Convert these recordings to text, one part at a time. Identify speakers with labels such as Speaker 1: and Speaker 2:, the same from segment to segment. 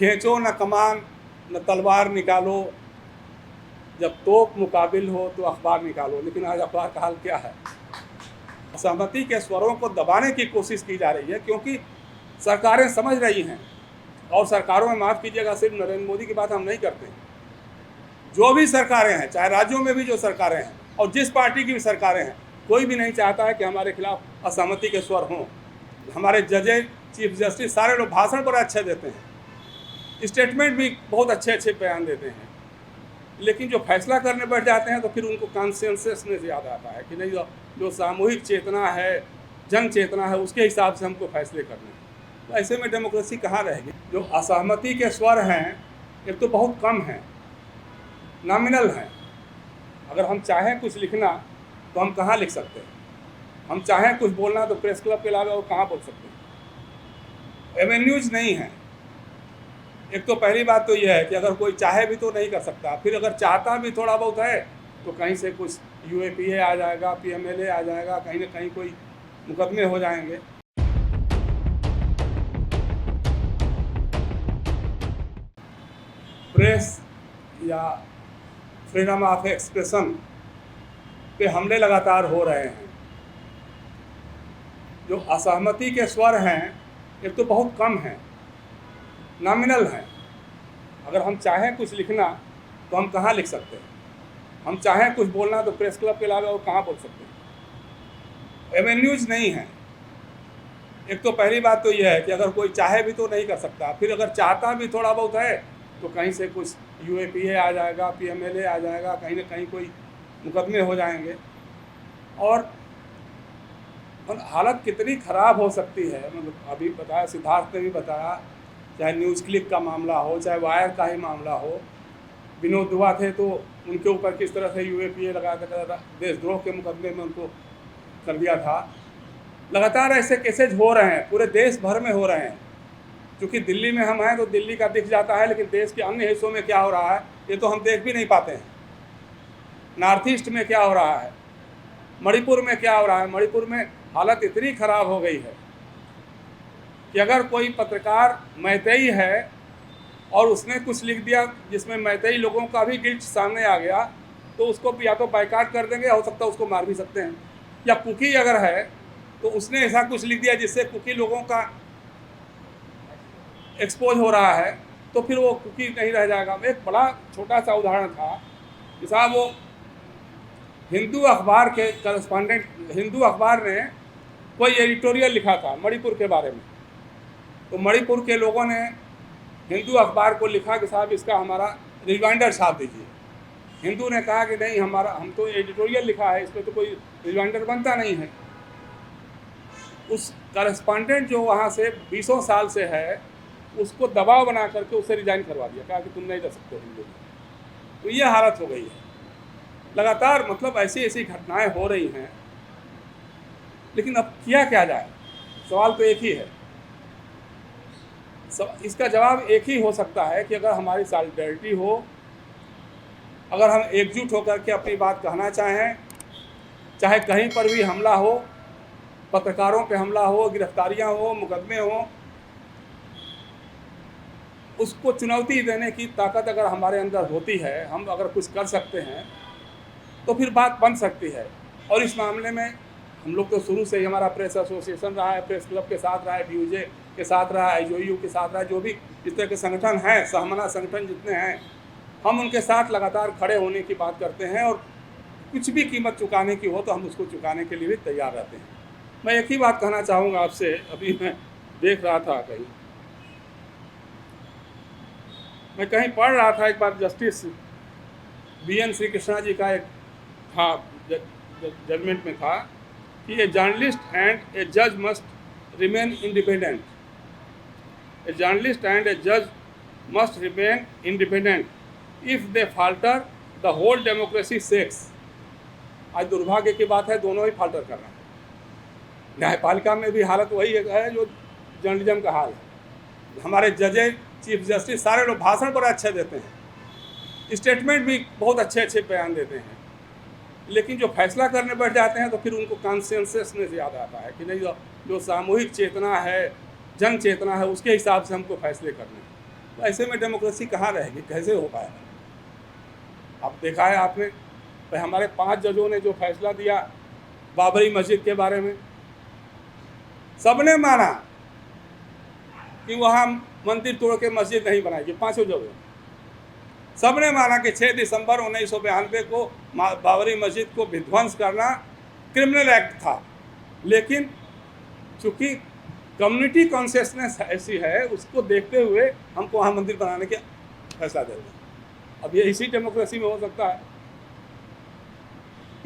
Speaker 1: खींचो न कमान न तलवार निकालो, जब तोप मुकाबिल हो तो अखबार निकालो। लेकिन आज अखबार का हाल क्या है? असहमति के स्वरों को दबाने की कोशिश की जा रही है, क्योंकि सरकारें समझ रही हैं। और सरकारों में, माफ़ कीजिएगा, सिर्फ नरेंद्र मोदी की बात हम नहीं करते हैं, जो भी सरकारें हैं, चाहे राज्यों में भी जो सरकारें हैं और जिस पार्टी की भी सरकारें हैं, कोई भी नहीं चाहता है कि हमारे खिलाफ असहमति के स्वर हों। हमारे जजेज, चीफ जस्टिस, सारे लोग भाषण बड़े अच्छे देते हैं, स्टेटमेंट भी बहुत अच्छे अच्छे बयान देते हैं, लेकिन जो फैसला करने बैठ जाते हैं तो फिर उनको कॉन्सेंससनेस याद आता है कि नहीं, जो सामूहिक चेतना है, जन चेतना है, उसके हिसाब से हमको फैसले करने हैं। तो ऐसे में डेमोक्रेसी कहाँ रहेगी? जो असहमति के स्वर हैं, एक तो बहुत कम हैं, नॉमिनल हैं। अगर हम चाहें कुछ लिखना तो हम कहाँ लिख सकते हैं? हम चाहें कुछ बोलना तो प्रेस क्लब के अलावा वो कहाँ बोल सकते हैं? एवेन्यूज नहीं हैं। एक तो पहली बात तो यह है कि अगर कोई चाहे भी तो नहीं कर सकता, फिर अगर चाहता भी थोड़ा बहुत है तो कहीं से कुछ यूएपीए आ जाएगा, पीएमएलए आ जाएगा, कहीं ना कहीं कोई मुकदमे हो जाएंगे। प्रेस या फ्रीडम ऑफ एक्सप्रेशन पे हमले लगातार हो रहे हैं। जो असहमति के स्वर हैं, एक तो बहुत कम हैं, नॉमिनल हैं। अगर हम चाहें कुछ लिखना तो हम कहाँ लिख सकते हैं? हम चाहें कुछ बोलना तो प्रेस क्लब के अलावा वो कहाँ बोल सकते हैं? एवेन्यूज नहीं हैं। एक तो पहली बात तो यह है कि अगर कोई चाहे भी तो नहीं कर सकता, फिर अगर चाहता भी थोड़ा बहुत है तो कहीं से कुछ यूएपीए आ जाएगा, पीएमएलए आ जाएगा, कहीं ना कहीं कोई मुकदमे हो जाएंगे। और हालत कितनी ख़राब हो सकती है, मतलब अभी बताया, सिद्धार्थ ने भी बताया, चाहे न्यूज़ क्लिक का मामला हो, चाहे वायर का ही मामला हो। विनोद दुआ थे तो उनके ऊपर किस तरह से यूएपीए लगा कर देशद्रोह के मुकदमे में उनको कर दिया था। लगातार ऐसे केसेज हो रहे हैं, पूरे देश भर में हो रहे हैं। क्योंकि दिल्ली में हम हैं तो दिल्ली का दिख जाता है, लेकिन देश के अन्य हिस्सों में क्या हो रहा है ये तो हम देख भी नहीं पाते हैं। नॉर्थ ईस्ट में क्या हो रहा है, मणिपुर में क्या हो रहा है। मणिपुर में हालत इतनी ख़राब हो गई है कि अगर कोई पत्रकार मैतेई है और उसने कुछ लिख दिया जिसमें मैतेई लोगों का भी गिल्ट सामने आ गया, तो उसको या तो बाइकाट कर देंगे, हो सकता है उसको मार भी सकते हैं। या कुकी अगर है तो उसने ऐसा कुछ लिख दिया जिससे कुकी लोगों का एक्सपोज हो रहा है, तो फिर वो कुकी नहीं रह जाएगा। एक बड़ा छोटा सा उदाहरण था कि साहब, वो हिंदू अखबार के करस्पॉन्डेंट, हिंदू अखबार ने कोई एडिटोरियल लिखा था मणिपुर के बारे में, तो मणिपुर के लोगों ने हिंदू अखबार को लिखा कि साहब इसका हमारा रिमाइंडर छाप दीजिए। हिंदू ने कहा कि नहीं, हम तो एडिटोरियल लिखा है, इसमें तो कोई रिमाइंडर बनता नहीं है। उस करस्पॉन्डेंट जो वहाँ से 20 साल से है, उसको दबाव बना करके उससे रिजाइन करवा दिया, कहा कि तुम नहीं रह सकते हिंदू में। तो ये हालत हो गई है लगातार। मतलब ऐसी ऐसी घटनाएं हो रही हैं, लेकिन अब किया क्या जाए? सवाल तो एक ही है। इसका जवाब एक ही हो सकता है कि अगर हमारी सॉलिडेरिटी हो, अगर हम एकजुट होकर के अपनी बात कहना चाहें, चाहे कहीं पर भी हमला हो, पत्रकारों पे हमला हो, गिरफ्तारियां हो, मुकदमे हो, उसको चुनौती देने की ताकत अगर हमारे अंदर होती है, हम अगर कुछ कर सकते हैं तो फिर बात बन सकती है। और इस मामले में हम लोग तो शुरू से ही, हमारा प्रेस एसोसिएशन रहा है, प्रेस क्लब के साथ रहा है, डीयूजे के साथ रहा है, आईजोयू के साथ रहा है, जो भी इस तरह के संगठन हैं, सहमना संगठन जितने हैं, हम उनके साथ लगातार खड़े होने की बात करते हैं। और कुछ भी कीमत चुकाने की हो तो हम उसको चुकाने के लिए भी तैयार रहते हैं। मैं एक ही बात कहना चाहूँगा आपसे। अभी मैं देख रहा था, मैं कहीं पढ़ रहा था, एक बार जस्टिस BN श्री कृष्णा जी का एक था, जजमेंट में था कि ए जर्नलिस्ट एंड ए जज must remain independent. A journalist and ए जज must remain independent. If they falter the whole democracy shakes. आज दुर्भाग्य की बात है, दोनों ही फाल्टर कर रहे हैं। न्यायपालिका में भी हालत वही है जो जर्नलिज्म का हाल है। हमारे जजेज, चीफ जस्टिस, सारे लोग भाषण बड़े अच्छे देते हैं, स्टेटमेंट भी बहुत अच्छे अच्छे बयान देते हैं, लेकिन जो फैसला करने बैठ जाते हैं तो फिर उनको कॉन्सेंससनेस याद आता है कि नहीं, जो सामूहिक चेतना है, जन चेतना है, उसके हिसाब से हमको फैसले करने हैं। तो ऐसे में डेमोक्रेसी कहाँ रहेगी, कैसे हो पाएगा। अब देखा है आपने, तो हमारे 5 जजों ने जो फैसला दिया बाबरी मस्जिद के बारे में, सबने माना कि वहाँ मंदिर तोड़ के मस्जिद नहीं बनाएगी। 5 जजों सबने माना कि 6 दिसंबर 1992 को बाबरी मस्जिद को विध्वंस करना क्रिमिनल एक्ट था, लेकिन चूँकि कम्युनिटी कॉन्शियसनेस ऐसी है, उसको देखते हुए हमको वहाँ मंदिर बनाने के फैसला दे दिया। अब ये इसी डेमोक्रेसी में हो सकता है।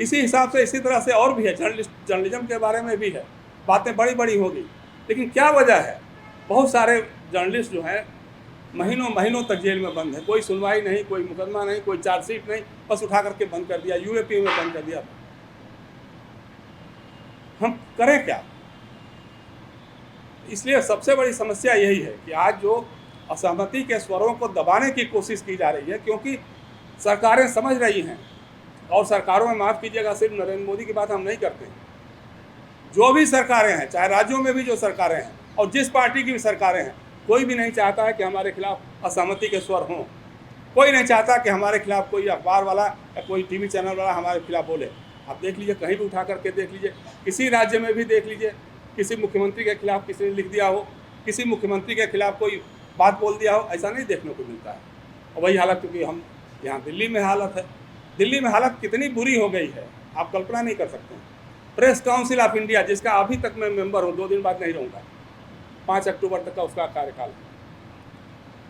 Speaker 1: इसी हिसाब से इसी तरह से और भी है, जर्नलिज्म के बारे में भी है, बातें बड़ी बड़ी होगी, लेकिन क्या वजह है, बहुत सारे जर्नलिस्ट जो हैं महीनों महीनों तक जेल में बंद है, कोई सुनवाई नहीं, कोई मुकदमा नहीं, कोई चार्जशीट नहीं, बस उठा करके बंद कर दिया, यूएपी में बंद कर दिया। हम करें क्या? इसलिए सबसे बड़ी समस्या यही है कि आज जो असहमति के स्वरों को दबाने की कोशिश की जा रही है, क्योंकि सरकारें समझ रही हैं, और सरकारों में, माफ़ कीजिएगा, सिर्फ नरेंद्र मोदी की बात हम नहीं करते हैं, जो भी सरकारें हैं, चाहे राज्यों में भी जो सरकारें हैं और जिस पार्टी की भी सरकारें हैं, कोई भी नहीं चाहता है कि हमारे खिलाफ असहमति के स्वर हों। कोई नहीं चाहता कि हमारे खिलाफ कोई अखबार वाला या कोई टीवी चैनल वाला हमारे खिलाफ बोले। आप देख लीजिए, कहीं भी उठा करके देख लीजिए, किसी राज्य में भी देख लीजिए, किसी मुख्यमंत्री के खिलाफ किसी ने लिख दिया हो, किसी मुख्यमंत्री के खिलाफ कोई बात बोल दिया हो, ऐसा नहीं देखने को मिलता है। और वही हालत, क्योंकि हम यहाँ दिल्ली में हालत है, दिल्ली में हालत कितनी बुरी हो गई है आप कल्पना नहीं कर सकते हैं। प्रेस काउंसिल ऑफ इंडिया, जिसका अभी तक मैं मेंबर हूँ, 2 दिन बाद नहीं रहूँगा, 5 अक्टूबर तक का उसका कार्यकाल,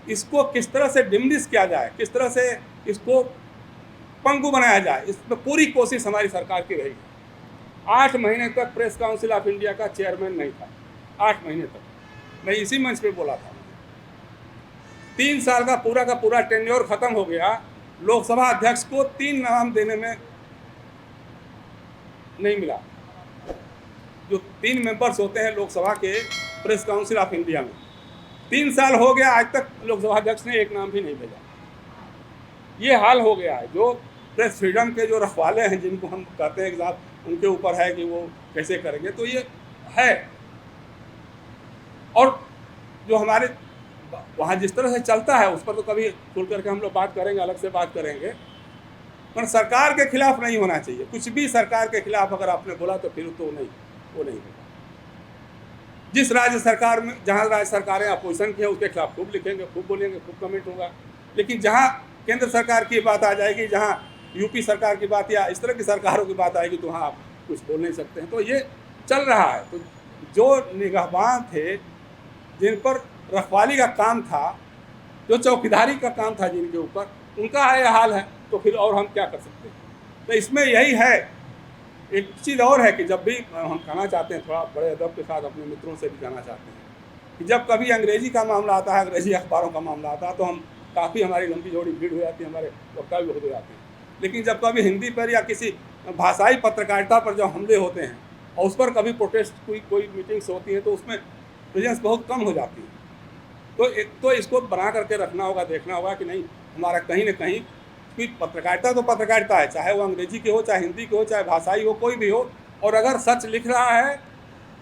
Speaker 1: इसको किस तरह से डिमिनिश किया जाए, किस तरह से इसको पंगु बनाया जाए, इस पर पूरी कोशिश हमारी सरकार की रही। 8 महीने तक प्रेस काउंसिल ऑफ इंडिया का चेयरमैन नहीं था, 8 महीने तक। मैं इसी मंच पे बोला था, 3 साल का पूरा टेन्योर खत्म हो गया, लोकसभा अध्यक्ष को 3 नाम देने में नहीं मिला। जो 3 मेंबर्स होते हैं लोकसभा के प्रेस काउंसिल ऑफ इंडिया में, 3 साल हो गया, आज तक लोकसभा अध्यक्ष ने 1 नाम भी नहीं भेजा। ये हाल हो गया है। जो प्रेस फ्रीडम के जो रखवाले हैं, जिनको हम कहते हैं कि साहब उनके ऊपर है कि वो कैसे करेंगे, तो ये है। और जो हमारे वहाँ जिस तरह से चलता है, उस पर तो कभी खुल करके हम लोग बात करेंगे, अलग से बात करेंगे, पर सरकार के खिलाफ नहीं होना चाहिए। कुछ भी सरकार के खिलाफ अगर आपने बोला तो फिर तो वो नहीं होगा। जिस राज्य सरकार में, जहाँ राज्य सरकारें अपोजिशन की हैं, उसके खिलाफ खूब लिखेंगे, खूब बोलेंगे, खूब कमेंट होगा, लेकिन जहाँ केंद्र सरकार की बात आ जाएगी, जहाँ यूपी सरकार की बात या इस तरह की सरकारों की बात आएगी, तो वहाँ आप कुछ बोल नहीं सकते हैं। तो ये चल रहा है। तो जो निगहबान थे, जिन पर रखवाली का काम था, जो चौकीदारी का काम था जिनके ऊपर, उनका यह हाल है, तो फिर और हम क्या कर सकते हैं। तो इसमें यही है। एक चीज़ और है कि जब भी हम कहना चाहते हैं, थोड़ा बड़े अदब के साथ अपने मित्रों से भी कहना चाहते हैं, कि जब कभी अंग्रेजी का मामला आता है, अंग्रेजी अखबारों का मामला आता है, तो हम काफ़ी, हमारी लंबी जोड़ी भीड़ हो जाती है, हमारे वक्ता भी हो जाते हैं। लेकिन जब कभी हिंदी पर या किसी भाषाई पत्रकारिता पर जब हमले होते हैं, और उस पर कभी प्रोटेस्ट कोई मीटिंग्स होती हैं, तो उसमें प्रेजेंस बहुत कम हो जाती है। तो इसको बना करके रखना होगा, देखना होगा कि नहीं, हमारा कहीं न कहीं, कि पत्रकारिता तो पत्रकारिता है, चाहे वो अंग्रेजी की हो, चाहे हिंदी की हो, चाहे भाषाई हो, कोई भी हो, और अगर सच लिख रहा है,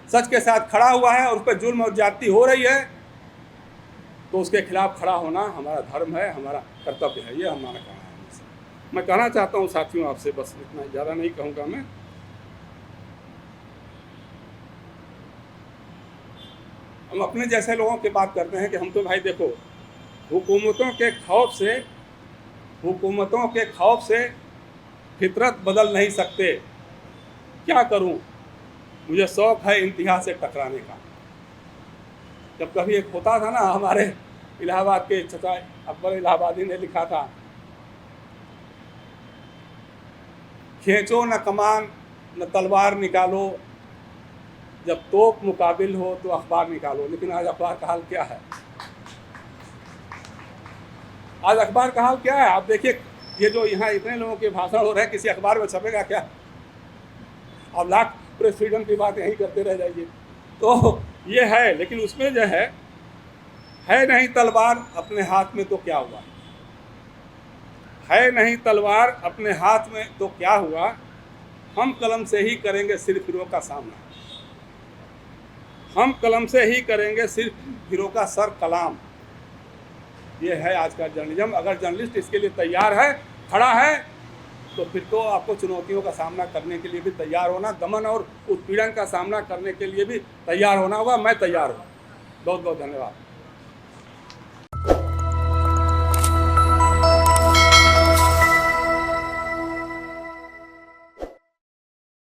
Speaker 1: सच के साथ खड़ा हुआ है, और उस पर जुल्म और ज्यादती हो रही है, तो उसके खिलाफ खड़ा होना हमारा धर्म है, हमारा कर्तव्य है। ये हमारा कहना है। मैं कहना चाहता हूँ साथियों आपसे, बस इतना, ज़्यादा नहीं कहूँगा मैं। हम अपने जैसे लोगों की बात करते हैं कि हम तो भाई देखो, हुकूमतों के खौफ से फितरत बदल नहीं सकते, क्या करूं, मुझे शौक है इंतहा से टकराने का। जब कभी एक होता था ना, हमारे इलाहाबाद के चचा अकबर इलाहाबादी ने लिखा था, खींचो न कमान न तलवार निकालो, जब तोप मुकाबिल हो तो अखबार निकालो। लेकिन आज अखबार का हाल क्या है? आज अखबार का हाल क्या है? आप देखिए, ये जो यहाँ इतने लोगों के भाषण हो रहे हैं, किसी अखबार में छपेगा क्या? आप लाख प्रेस फ्रीडम की बात यहीं करते रह जाइए। तो ये है, लेकिन उसमें जो है नहीं तलवार अपने हाथ में तो क्या हुआ, है नहीं तलवार अपने हाथ में तो क्या हुआ, हम कलम से ही करेंगे सिर्फ फिरों का सामना, हम कलम से ही करेंगे सिर्फ फिरों का सर कलाम। ये है आज का जर्नलिज्म। अगर जर्नलिस्ट इसके लिए तैयार है, खड़ा है, तो फिर तो आपको चुनौतियों का सामना करने के लिए भी तैयार होना, दमन और उत्पीड़न का सामना करने के लिए भी तैयार होना होगा। मैं तैयार हूँ। बहुत बहुत धन्यवाद।